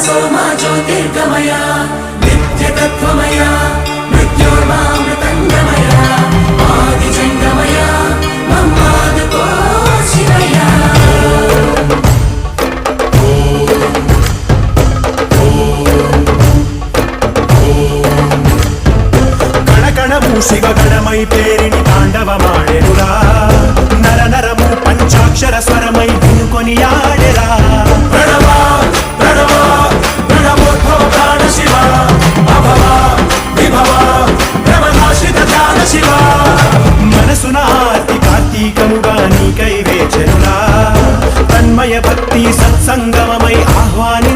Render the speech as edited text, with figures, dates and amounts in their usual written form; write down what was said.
सोमा ज्योतिर्गमय नित्यतत्त्वमय मृत्योर्मामृतङ्गमय आदिजङ्गमय मम्मादुको शिवय శివగణమై పేరిని తాండవమాడెనురా నర నరము పంచాక్షర స్వరమై వినుకొని ఆడెరా ప్రణవ ప్రణవ ప్రణవోద్భవ ప్రాణ శివ అభవ విభవ భ్రమనాశిత ధ్యాన శివ మనసున ఆర్తి కార్తీకముగా నీకై వేచెనురా తన్మయ భక్తి సత్సంగమమై ఆహ్వాని